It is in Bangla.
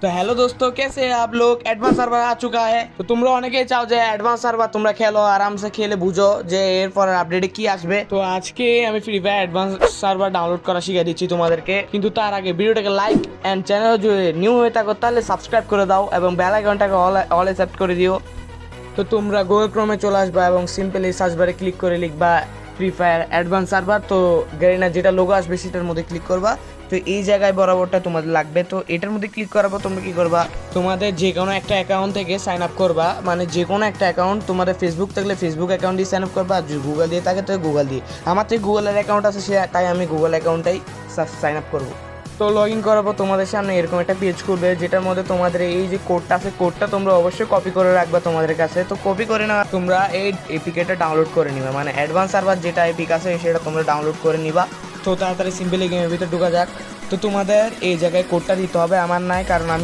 तो हेलो दोस्तों, कैसे हैं आप लोग। एडवांस सर्वर आ चुका है। तो তোমরা অনেকেই চাও যে অ্যাডভান্স সার্ভার তোমরা খেলো, আরামসে খেলে বুঝো যে এরপর আপডেটে কি আসবে। তো আজকে আমি free fire advance server download করা শিখিয়ে দিচ্ছি তোমাদেরকে। কিন্তু তার আগে ভিডিওটাকে লাইক এন্ড চ্যানেল যদি নিউ হয়ে থাকো তাহলে সাবস্ক্রাইব করে দাও এবং বেল আইকনটাকে অলে সেট করে দিও। তো তোমরা গুগল ক্রোমে চলে আসবা এবং সিম্পলি সার্চ বারে ক্লিক করে লিখবা ফ্রি ফায়ার অ্যাডভান্স সার্ভার। তো গেরিনা যেটা লোগো আসবে সেটার মধ্যে ক্লিক করবা। তো এই জায়গায় বরাবরটা তোমাদের লাগবে। তো এটার মধ্যে ক্লিক করার পর তোমরা কি করবা, তোমাদের যে কোনো একটা অ্যাকাউন্ট থেকে সাইন আপ করবা। মানে যে কোনো একটা অ্যাকাউন্ট, তোমাদের ফেসবুক থাকলে ফেসবুক অ্যাকাউন্ট দিয়ে সাইন আপ করবা, আর যদি গুগল দিয়ে থাকে তো গুগল দিয়ে। আমার তো গুগলের অ্যাকাউন্ট আছে, তাই আমি গুগল অ্যাকাউন্টটাই সাইন আপ করবো। তো লগ ইন করার পর তোমাদের সামনে এরকম একটা পেজ খুলবে, যেটার মধ্যে তোমাদের এই যে কোডটা আছে, কোডটা তোমরা অবশ্যই কপি করে রাখবা তোমাদের কাছে। তো কপি করে নেওয়া তোমরা এই এপিকেটা ডাউনলোড করে নিবা, মানে অ্যাডভান্স সার্ভার যেটা এপিক আছে সেটা তোমরা ডাউনলোড করে নিবা। তো তাড়াতাড়ি সিম্পলি গেমের ভিতরে ঢোকা যাক। তো তোমাদের এই জায়গায় কোডটা দিতে হবে, আমার নাই, কারণ আমি